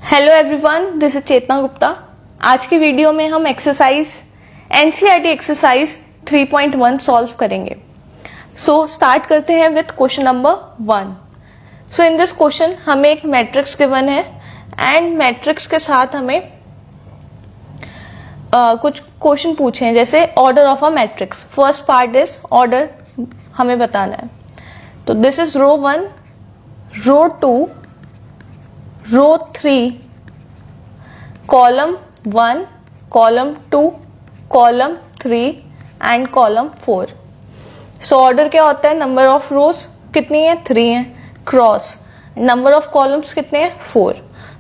Hello everyone, this is चेतना गुप्ता। आज की video में हम एनसीईआरटी एक्सरसाइज 3.1 सॉल्व करेंगे। सो स्टार्ट करते हैं with question number 1। So in this question हमें एक मैट्रिक्स गिवन है एंड मैट्रिक्स के साथ हमें कुछ क्वेश्चन पूछे हैं, जैसे order of a matrix. First part is order हमें बताना है। तो this is row 1, row 2, row 3, column 1, column 2, column 3 and column 4। So order क्या होता है? नंबर ऑफ रोज कितनी है? 3 है, क्रॉस नंबर ऑफ कॉलम्स कितने हैं? 4।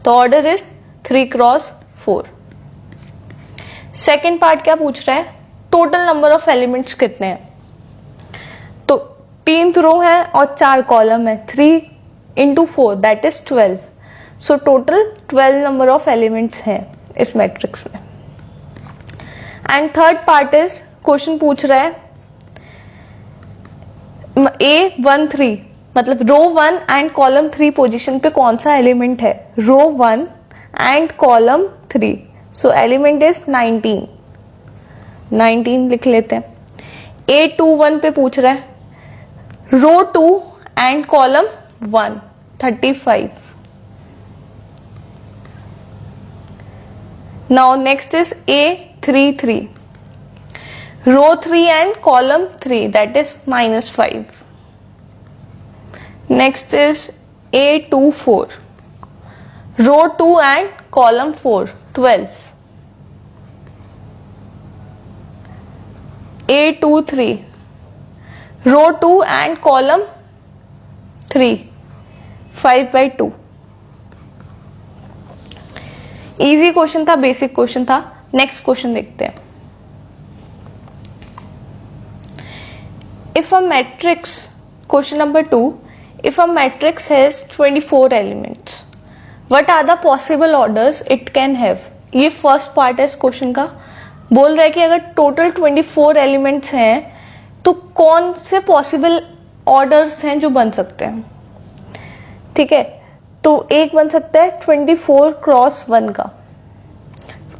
तो order is 3 cross 4। Second part क्या पूछ रहा है? टोटल नंबर ऑफ एलिमेंट्स कितने हैं? तो 3 रो है और 4 कॉलम है, 3 into 4 that is 12। So total 12 number of elements हैं इस मैट्रिक्स में। And third part is question पूछ रहा है A13, मतलब रो 1 एंड कॉलम 3 पोजीशन पे कौन सा एलिमेंट है? रो 1 and column 3। So element is 19 लिख लेते हैं। A21 पे पूछ रहा है रो 2 and column 1 35। Now next is A33, row 3 and column 3 that is -5. Next is A24, row 2 and column 4 12. A23, row 2 and column 3 5/2। Easy question था, बेसिक क्वेश्चन था। Next question देखते हैं। If a matrix, question number 2, if a matrix has 24 elements, what are the possible orders it can have? ये first part है इस question का। बोल रहा है कि अगर टोटल 24 एलिमेंट्स हैं तो कौन से पॉसिबल ऑर्डर्स हैं जो बन सकते हैं। ठीक है, तो एक बन सकता है 24 क्रॉस 1 का,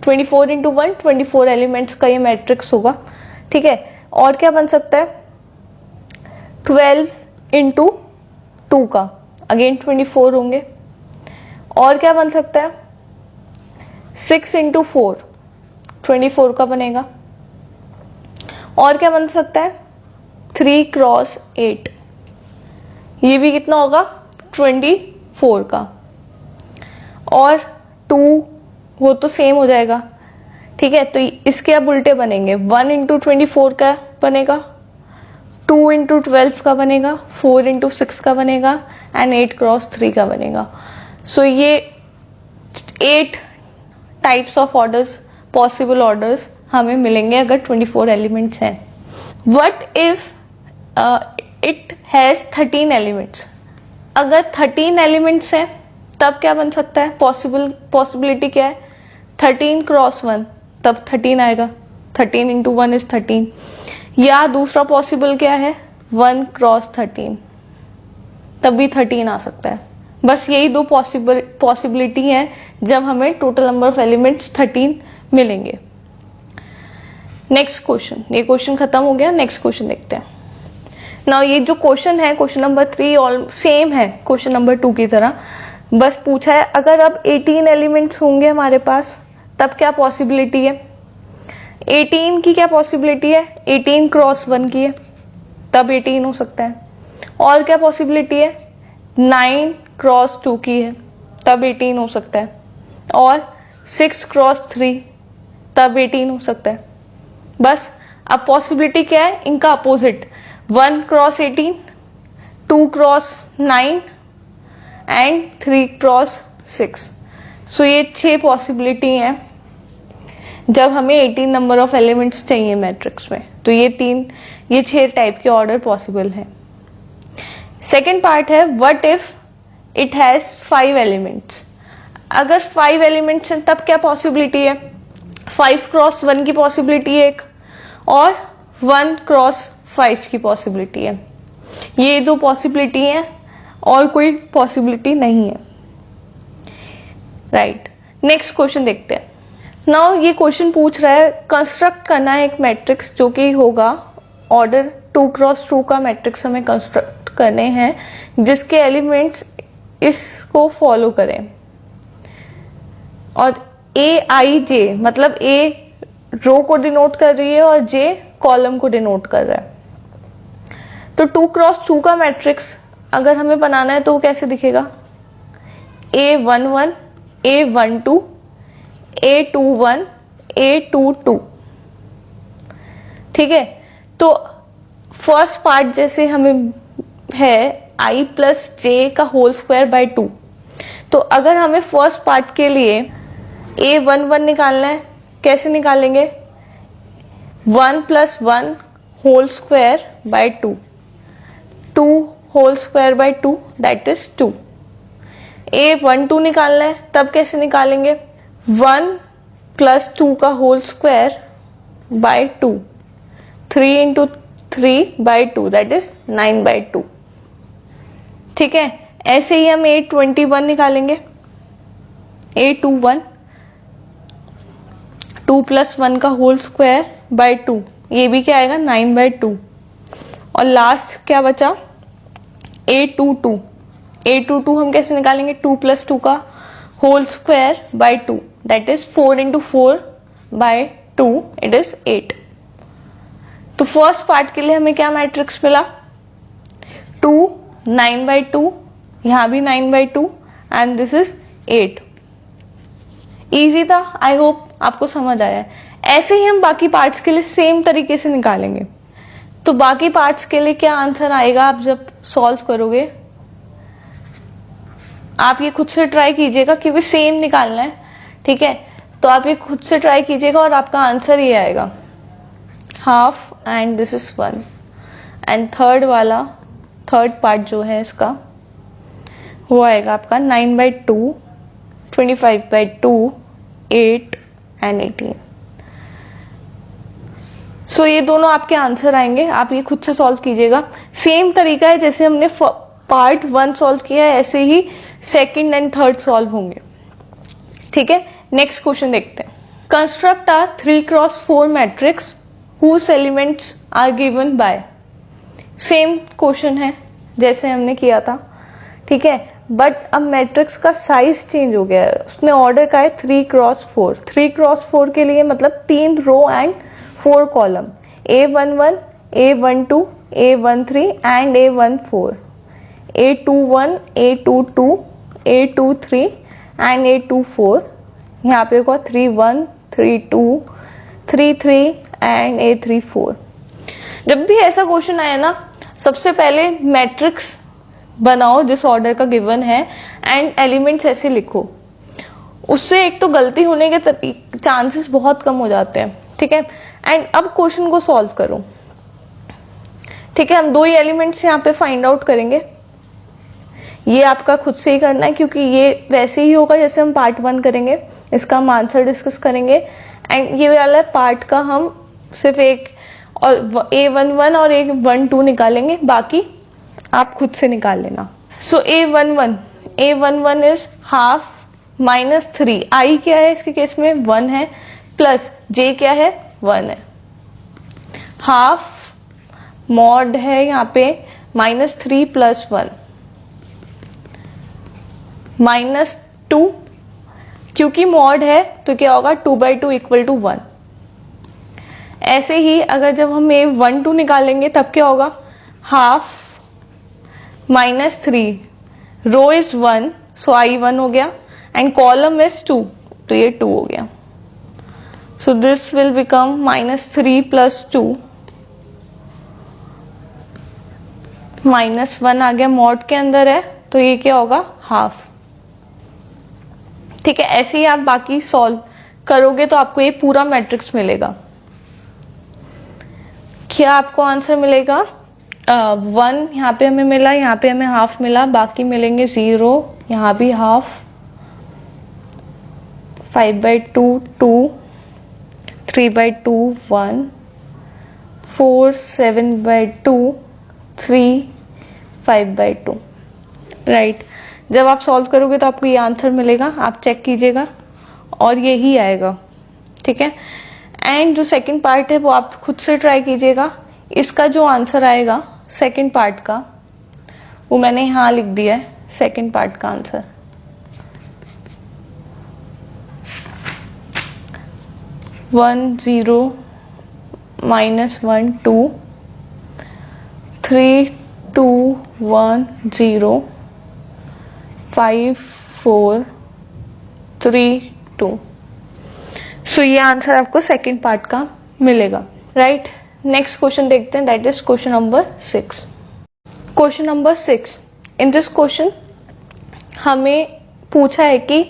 24 into 1 24 एलिमेंट्स का ये मैट्रिक्स होगा। ठीक है, और क्या बन सकता है? 12 into 2 का, अगेन 24 होंगे। और क्या बन सकता है? 6 into 4 24 का बनेगा। और क्या बन सकता है? 3 क्रॉस 8, ये भी कितना होगा? 24 का। और 2 वो तो सेम हो जाएगा। ठीक है, तो इसके अब उल्टे बनेंगे। 1 into 24 का बनेगा, 2 into 12 का बनेगा, 4 into 6 का बनेगा एंड 8 क्रॉस 3 का बनेगा। सो ये 8 types of orders, possible orders हमें मिलेंगे अगर 24 एलिमेंट्स हैं। What if it has 13 elements? अगर 13 एलिमेंट्स हैं तब क्या बन सकता है? पॉसिबिलिटी क्या है? 13 क्रॉस 1, तब 13 आएगा। 13 into 1 is 13। या दूसरा पॉसिबल क्या है? 1 क्रॉस 13, तब भी 13 आ सकता है। बस यही दो पॉसिबिलिटी है जब हमें टोटल नंबर ऑफ एलिमेंट्स 13 मिलेंगे। नेक्स्ट क्वेश्चन, ये क्वेश्चन खत्म हो गया। नेक्स्ट क्वेश्चन देखते हैं। नाउ ये जो क्वेश्चन है, क्वेश्चन नंबर 3 ऑल सेम है क्वेश्चन नंबर 2 की तरह। बस पूछा है अगर अब 18 एलिमेंट्स होंगे हमारे पास तब क्या पॉसिबिलिटी है? 18 की क्या पॉसिबिलिटी है? 18 क्रॉस 1 की है, तब 18 हो सकता है। और क्या पॉसिबिलिटी है? 9 क्रॉस 2 की है, तब 18 हो सकता है। और 6 क्रॉस 3, तब 18 हो सकता है। बस अब पॉसिबिलिटी क्या है? इनका opposite, 1 cross 18, 2 cross 9 and 3 cross 6। सो ये 6 पॉसिबिलिटी हैं जब हमें 18 नंबर ऑफ एलिमेंट्स चाहिए मैट्रिक्स में। तो ये 6 टाइप के ऑर्डर पॉसिबल हैं। सेकेंड पार्ट है what if it has 5 elements? अगर 5 एलिमेंट्स हैं तब क्या पॉसिबिलिटी है? 5 क्रॉस 1 की पॉसिबिलिटी है एक, और 1 क्रॉस 5 की पॉसिबिलिटी है। ये 2 पॉसिबिलिटी है और कोई पॉसिबिलिटी नहीं है। राइट। नेक्स्ट क्वेश्चन देखते हैं। नाउ ये क्वेश्चन पूछ रहा है कंस्ट्रक्ट करना है एक मैट्रिक्स जो कि होगा ऑर्डर 2x2 का मैट्रिक्स हमें कंस्ट्रक्ट करने हैं जिसके एलिमेंट्स इसको फॉलो करें और ए आई जे मतलब ए रो को डिनोट कर रही है और जे कॉलम को डिनोट कर रहा है। तो 2x2 का मैट्रिक्स अगर हमें बनाना है तो वो कैसे दिखेगा? A11 A12 A21 A22। ठीक है, तो फर्स्ट पार्ट जैसे हमें है i प्लस जे का होल स्क्वायर बाय 2, तो अगर हमें फर्स्ट पार्ट के लिए A11 निकालना है, कैसे निकालेंगे? 1 plus 1 whole square by 2, 2 whole square by 2 that is 2। A12 निकालना है तब कैसे निकालेंगे? 1 प्लस 2 का whole square by 2, 3 into 3 by 2 that is 9 by 2। ठीक है, ऐसे ही हम A21 निकालेंगे। A21 2 प्लस 1 का होल स्क्वायर बाय 2, ये भी क्या आएगा? 9 बाय 2। और लास्ट क्या बचा? A22 हम कैसे निकालेंगे? 2 प्लस 2 का whole square by 2 that is 4 into 4 by 2 it is 8। तो फर्स्ट पार्ट के लिए हमें क्या मैट्रिक्स मिला? 2 9 बाय 2, यहां भी 9 by 2 and this is 8। Easy था, आई होप आपको समझ आया है। ऐसे ही हम बाकी पार्ट्स के लिए सेम तरीके से निकालेंगे। तो बाकी पार्ट्स के लिए क्या आंसर आएगा आप जब सॉल्व करोगे? आप ये खुद से ट्राई कीजिएगा क्योंकि सेम निकालना है। ठीक है, तो आप ये खुद से ट्राई कीजिएगा और आपका आंसर ये आएगा half and this is 1 and third part जो है इसका वो आएगा आपका 9 बाय 2, 25 बाय 2, 8 एंड 18। सो ये दोनों आपके आंसर आएंगे। आप ये खुद से सॉल्व कीजिएगा। सेम तरीका है जैसे हमने पार्ट 1 सॉल्व किया है, ऐसे ही सेकंड एंड थर्ड सॉल्व होंगे। ठीक है, नेक्स्ट क्वेश्चन देखते हैं। Construct a 3x4 matrix whose elements are given by. Same question है जैसे हमने किया था। ठीक है, बट अब मैट्रिक्स का साइज चेंज हो गया है। उसने ऑर्डर का है 3x4। 3x4 के लिए मतलब 3 row and 4 column, A11 A12 A13 and A14, A21 A22 A23 and A24। यहाँ पे होगा 31 32 33 एंड A34। जब भी ऐसा क्वेश्चन आया ना, सबसे पहले मैट्रिक्स बनाओ जिस ऑर्डर का गिवन है एंड एलिमेंट्स ऐसे लिखो। उससे एक तो गलती होने के चांसेस बहुत कम हो जाते हैं। ठीक है, एंड अब क्वेश्चन को सॉल्व करो। ठीक है, हम 2 ही एलिमेंट्स यहाँ पे फाइंड आउट करेंगे। ये आपका खुद से ही करना है क्योंकि ये वैसे ही होगा जैसे हम पार्ट 1 करेंगे। इसका हम आंसर डिस्कस करेंगे एंड ये वाला पार्ट का हम सिर्फ एक और A11 और A12 निकालेंगे, बाकी आप खुद से निकाल लेना। सो A11 इज हाफ माइनस 3। आई क्या है इसके केस में? 1 है, प्लस जे क्या है? 1 है। हाफ मॉड है यहाँ पे -3 प्लस 1 -2, क्योंकि मॉड है तो क्या होगा? 2/2 इक्वल टू 1। ऐसे ही अगर जब हम A12 निकालेंगे तब क्या होगा? Half -3, row is 1 so I1 हो गया एंड कॉलम इज 2 तो ये 2 हो गया। So this will become -3 plus 2 -1 आ गया, मॉड के अंदर है तो ये क्या होगा? हाफ। ठीक है, ऐसे ही आप बाकी सॉल्व करोगे तो आपको ये पूरा मैट्रिक्स मिलेगा। क्या आपको आंसर मिलेगा? 1 यहाँ पे हमें मिला, यहाँ पे हमें हाफ मिला, बाकी मिलेंगे 0, यहाँ भी हाफ, 5/2 2, 3/2 1, 4 7/2 3, 5/2। राइट, जब आप सॉल्व करोगे तो आपको ये आंसर मिलेगा, आप चेक कीजिएगा और यही आएगा, ठीक है। एंड जो सेकंड पार्ट है वो आप खुद से ट्राई कीजिएगा। इसका जो आंसर आएगा सेकंड पार्ट का वो मैंने यहाँ लिख दिया है, सेकंड पार्ट का आंसर 1 0 -1 2 3 2 1 0 5 4 3 2। सो ये आंसर आपको सेकंड पार्ट का मिलेगा, राइट। नेक्स्ट क्वेश्चन देखते हैं, that is question number 6। Question number 6, in this question हमें पूछा है कि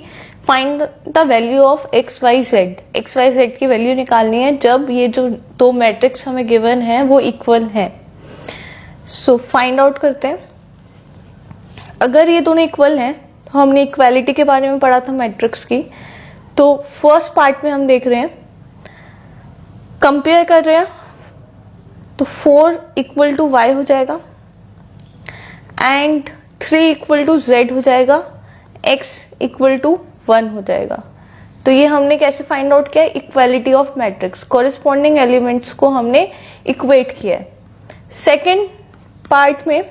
find the value of x y z की वैल्यू निकालनी है जब ये जो दो मैट्रिक्स हमें गिवन है वो इक्वल है। सो फाइंड आउट करते हैं। अगर ये दोनों इक्वल हैं तो हमने इक्वालिटी के बारे में पढ़ा था मैट्रिक्स की, तो फर्स्ट पार्ट में हम देख रहे हैं, कंपेयर कर रहे हैं, तो 4 इक्वल टू वाई हो जाएगा एंड 3 इक्वल टू जेड हो जाएगा, x इक्वल टू 1 हो जाएगा। तो ये हमने कैसे फाइंड आउट किया, equality of matrix, corresponding elements को हमने इक्वेट किया है। सेकेंड पार्ट में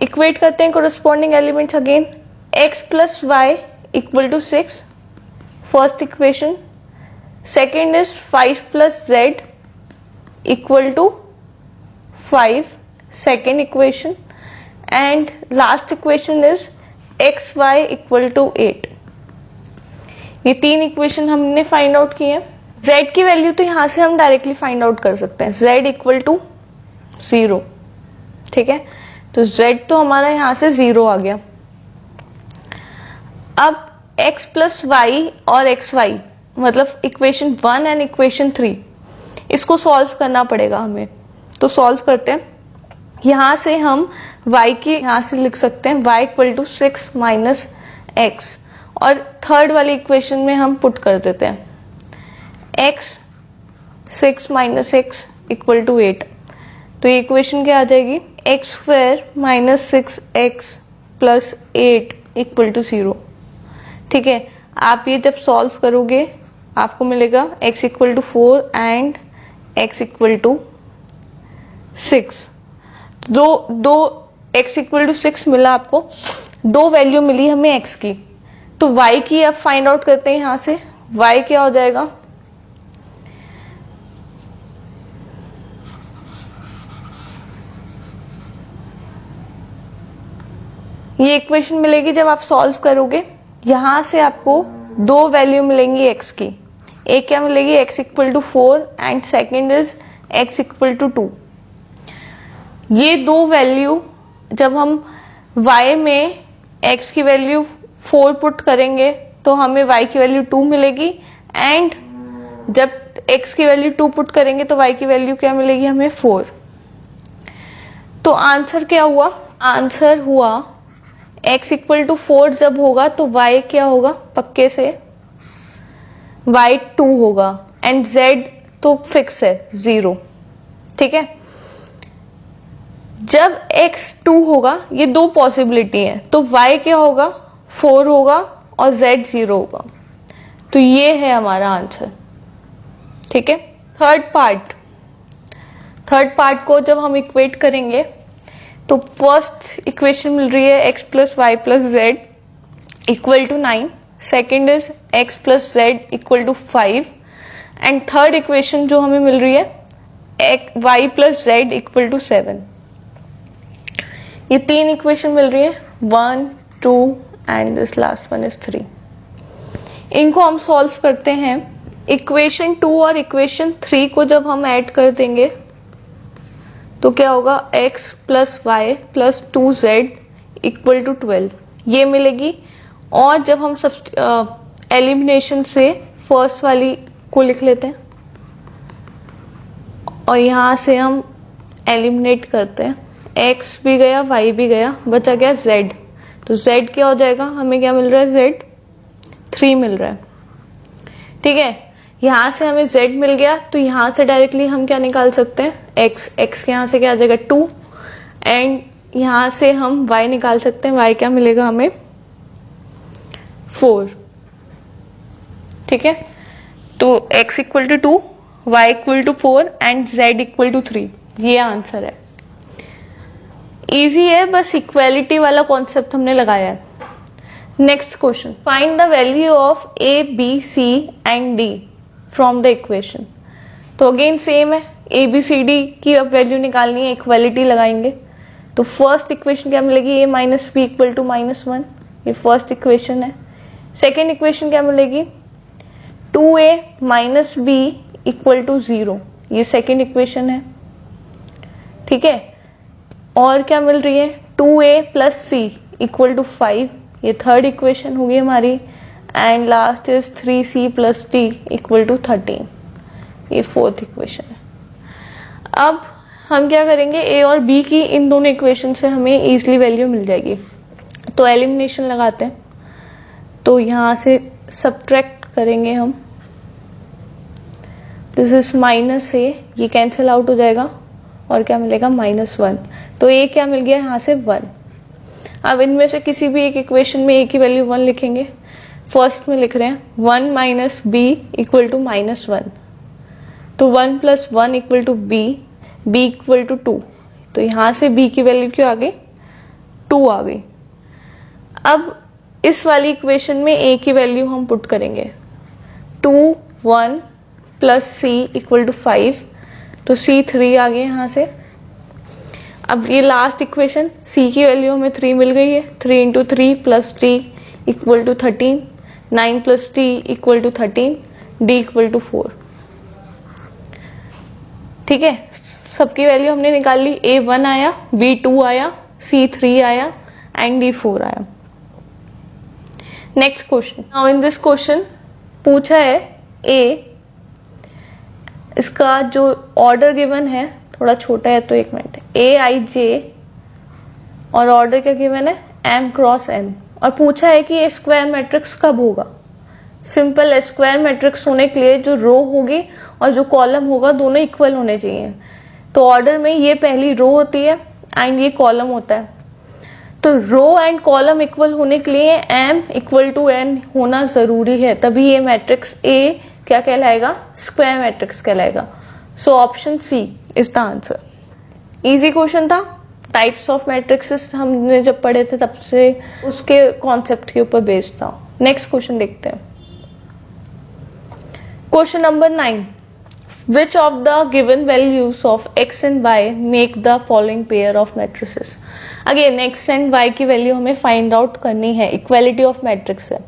इक्वेट करते हैं corresponding elements again, x plus y equal to 6 first equation, second is 5 plus z equal to 5 second equation, and last equation is xy equal to 8। ये तीन equation हमने फाइंड आउट किए हैं। z की value तो यहां से हम डायरेक्टली फाइंड आउट कर सकते हैं, z इक्वल टू 0, ठीक है। तो z तो हमारा यहां से 0 आ गया। अब x प्लस वाई और xy मतलब इक्वेशन 1 एंड इक्वेशन 3, इसको सॉल्व करना पड़ेगा हमें। तो सॉल्व करते हैं। यहां से हम y की यहां से लिख सकते हैं y equal to 6 minus x, और थर्ड वाली इक्वेशन में हम पुट कर देते हैं x 6 minus x equal to 8। तो ये इक्वेशन क्या आ जाएगी, x square minus 6x plus 8 equal to 0, ठीक है। आप ये जब सॉल्व करोगे आपको मिलेगा x equal to 4 and x equal to 6। दो x इक्वल टू 6 मिला आपको, दो वैल्यू मिली हमें x की। तो y की अब फाइंड आउट करते हैं। यहां से y क्या हो जाएगा, ये इक्वेशन मिलेगी जब आप सॉल्व करोगे। यहां से आपको दो वैल्यू मिलेंगी x की, एक क्या मिलेगी x equal to 4 and second is x equal to 2। ये दो वैल्यू जब हम y में x की वैल्यू 4 पुट करेंगे तो हमें y की वैल्यू 2 मिलेगी, एंड जब x की वैल्यू 2 पुट करेंगे तो y की वैल्यू क्या मिलेगी हमें 4। तो आंसर क्या हुआ, आंसर हुआ x इक्वल टू 4 जब होगा तो y क्या होगा, पक्के से y 2 होगा, एंड z तो फिक्स है 0, ठीक है। जब x 2 होगा, ये दो पॉसिबिलिटी है, तो y क्या होगा 4 होगा और z 0 होगा। तो ये है हमारा आंसर, ठीक है। थर्ड पार्ट को जब हम इक्वेट करेंगे तो फर्स्ट इक्वेशन मिल रही है x plus y plus z equal to 9, second is x plus z equal to 5, and third equation जो हमें मिल रही है y plus z equal to 7। ये तीन इक्वेशन मिल रही है, 1 2 and this last one is 3। इनको हम सॉल्व करते हैं। इक्वेशन 2 और इक्वेशन 3 को जब हम ऐड कर देंगे तो क्या होगा, x plus y plus 2z equal to 12 ये मिलेगी। और जब हम सब एलिमिनेशन से फर्स्ट वाली को लिख लेते हैं और यहां से हम एलिमिनेट करते हैं, x भी गया y भी गया, बचा गया z। तो z क्या हो जाएगा, हमें क्या मिल रहा है, z 3 मिल रहा है, ठीक है। यहां से हमें z मिल गया तो यहां से डायरेक्टली हम क्या निकाल सकते हैं, x के यहां से क्या आ जाएगा 2, एंड यहां से हम y निकाल सकते हैं। y क्या मिलेगा हमें? 4। ठीक है, तो x equal to 2, y equal to 4 and z equal to 3। ये आंसर है। इजी है, बस इक्वालिटी वाला कॉन्सेप्ट हमने लगाया है। Next question, find the value of a, b, c and d from the equation. तो अगेन सेम है, a b c d की अब वैल्यू निकालनी है, इक्वालिटी लगाएंगे। तो फर्स्ट इक्वेशन क्या मिलेगी? a minus B equal to -1, ये फर्स्ट इक्वेशन है। सेकेंड इक्वेशन क्या मिलेगी? 2a minus B equal to 0, ये सेकेंड इक्वेशन है। ठीक है, और क्या मिल रही है? 2a plus C equal to 5, ये थर्ड इक्वेशन होगी हमारी। And last is 3c plus d equal to 13, ये फोर्थ इक्वेशन है। अब हम क्या करेंगे, a और b की इन दोनों इक्वेशन से हमें इजीली वैल्यू मिल जाएगी। तो एलिमिनेशन लगाते हैं, तो यहां से सब्ट्रैक्ट करेंगे हम। दिस इज माइनस a, ये कैंसिल आउट हो जाएगा और क्या मिलेगा? -1। तो a क्या मिल गया यहाँ से? 1। अब इनमें से किसी भी एक इक्वेशन में a की वैल्यू 1 लिखेंगे। फर्स्ट में लिख रहे हैं 1 माइनस बी इक्वल टू -1, तो 1 plus 1 equal to b, b equal to 2। तो यहां से b की वैल्यू क्यों आ गई? 2 आ गई। अब इस वाली इक्वेशन में a की वैल्यू हम पुट करेंगे। 2 1 प्लस c इक्वल टू 5, तो c 3 आ गए यहां से। अब ये लास्ट इक्वेशन, c की वैल्यू हमें 3 मिल गई है। 3 into 3 plus d equal to 13, 9 plus d equal to 13, d equal to 4। ठीक है, सबकी वैल्यू हमने निकाल ली। a 1 आया, b 2 आया, c 3 आया एंड d 4 आया। Next question, now in this question पूछा है a, इसका जो ऑर्डर गिवन है थोड़ा छोटा है, तो 1 मिनट, a i j और ऑर्डर क्या गिवन है? m क्रॉस n, और पूछा है कि ये स्क्वायर मैट्रिक्स कब होगा। सिंपल है, स्क्वायर मैट्रिक्स होने के लिए जो रो होगी और जो कॉलम होगा दोनों इक्वल होने चाहिए। तो ऑर्डर में ये पहली रो होती है एंड ये कॉलम होता है। तो रो एंड कॉलम इक्वल होने के लिए m इक्वल टू n होना जरूरी है, तभी ये मैट्रिक्स A क्या कहलाएगा? स्क्वायर मैट्रिक्स कहलाएगा। So option C is the answer. Easy question था, टाइप्स ऑफ मैट्रिक्सेस हमने जब पढ़े थे तब से उसके कॉन्सेप्ट के ऊपर बेस्ड था। नेक्स्ट क्वेश्चन देखते हैं। Question number 9, which of the given values of x and y make the following pair of matrices। Again x and y की वैल्यू हमें फाइंड आउट करनी है, इक्वालिटी ऑफ मैट्रिक्स है।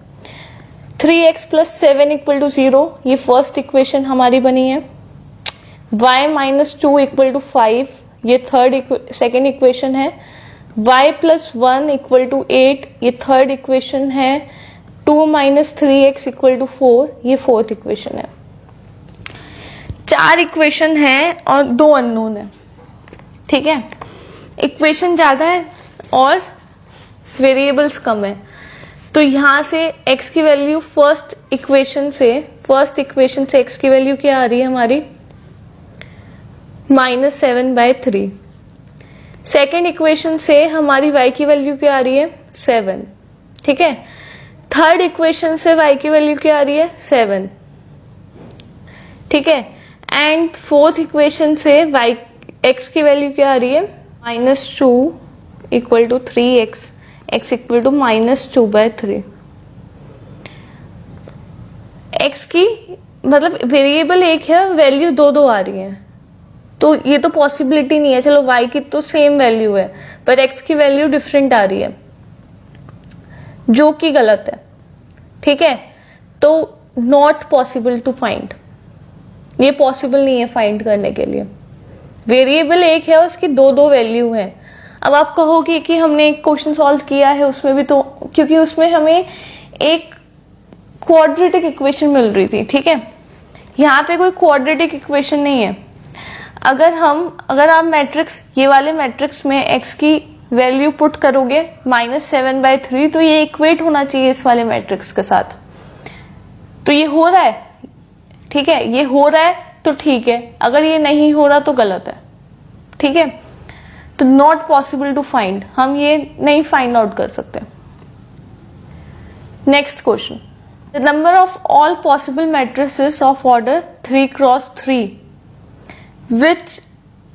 3x प्लस 7 इक्वल टू 0, ये first equation हमारी बनी है। y minus 2 equal to 5, ये सेकेंड इक्वेशन है। y प्लस 1 इक्वल टू 8, ये थर्ड इक्वेशन है। 2 माइनस 3x इक्वल टू 4, ये फोर्थ इक्वेशन है। 4 इक्वेशन है और 2 अननोन है। ठीक है, इक्वेशन ज्यादा है और वेरिएबल्स कम है, तो यहां से x की वैल्यू फर्स्ट इक्वेशन से x की वैल्यू क्या आ रही है हमारी? -7/3। सेकेंड इक्वेशन से हमारी y की वैल्यू क्या आ रही है? 7। ठीक है, थर्ड इक्वेशन से y की वैल्यू क्या आ रही है? 7। ठीक है, एंड फोर्थ इक्वेशन से x की वैल्यू क्या आ रही है? -2 equal to 3x, x equal to -2/3। x की मतलब वेरिएबल एक है, वैल्यू दो आ रही है, तो ये तो पॉसिबिलिटी नहीं है। चलो y की तो सेम वैल्यू है पर x की वैल्यू डिफरेंट आ रही है, जो कि गलत है। ठीक है, तो नॉट पॉसिबल टू फाइंड, ये पॉसिबल नहीं है फाइंड करने के लिए। वेरिएबल एक है, उसकी दो वैल्यू है। अब आप कहोगे कि हमने एक क्वेश्चन सॉल्व किया है उसमें भी, तो क्योंकि उसमें हमें एक क्वाड्रेटिक इक्वेशन मिल रही थी। ठीक है, यहाँ पे कोई क्वाड्रेटिक इक्वेशन नहीं है। अगर आप मैट्रिक्स, ये वाले मैट्रिक्स में x की वैल्यू पुट करोगे -7/3, तो ये इक्वेट होना चाहिए इस वाले मैट्रिक्स के साथ। तो ये हो रहा है, ठीक है, ये हो रहा है तो ठीक है, अगर ये नहीं हो रहा तो गलत है। ठीक है, तो नॉट पॉसिबल टू फाइंड, हम ये नहीं फाइंड आउट कर सकते. Next question, the number of all possible matrices of order 3x3 which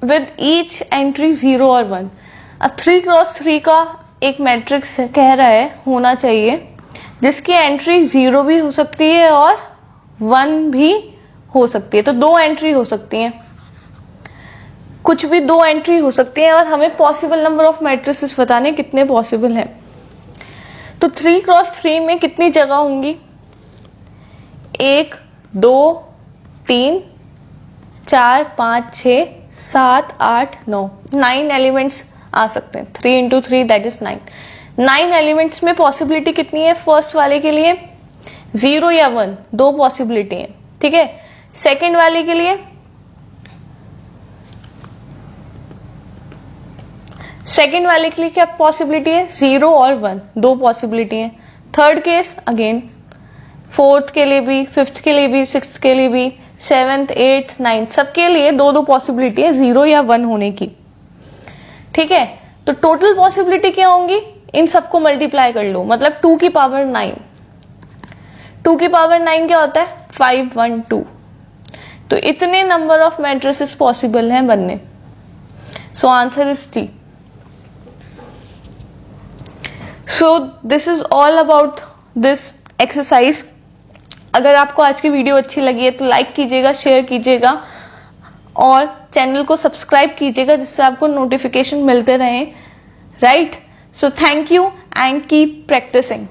with each entry 0 और 1. अब 3x3 का एक मैट्रिक्स कह रहा है होना चाहिए जिसकी एंट्री 0 भी हो सकती है और 1 भी हो सकती है. तो 2 एंट्री हो सकती हैं, कुछ भी 2 एंट्री हो सकती हैं, और हमें पॉसिबल नंबर ऑफ मैट्रिसेस बताने कितने पॉसिबल हैं. तो 3x3 में कितनी जगह होंगी? 1 2 3 4 5 6 7 8 9 9 एलिमेंट्स आ सकते हैं. 3 इंटू 3 दैट इज 9. 9 एलिमेंट्स में पॉसिबिलिटी कितनी है? फर्स्ट वाले के लिए 0 या 1, 2 पॉसिबिलिटी है. ठीक है. सेकेंड वाले के लिए क्या पॉसिबिलिटी है? 0 और 1, 2 पॉसिबिलिटी है. थर्ड केस अगेन, फोर्थ के लिए भी, फिफ्थ के लिए भी, सिक्स्थ के लिए भी, 7th 8th 9th सबके लिए 2 पॉसिबिलिटी है 0 या 1 होने की. ठीक है. तो टोटल पॉसिबिलिटी क्या होंगी? इन सबको मल्टीप्लाई कर लो, मतलब 2 की पावर 9. 2 की पावर 9 क्या होता है? 5 1 2. तो इतने नंबर ऑफ मैट्रिसेस पॉसिबल हैं बनने. So answer is T. So this is all about this exercise. अगर आपको आज की वीडियो अच्छी लगी है तो लाइक कीजिएगा, शेयर कीजिएगा और चैनल को सब्सक्राइब कीजिएगा जिससे आपको नोटिफिकेशन मिलते रहें. Right. So thank you and keep practising.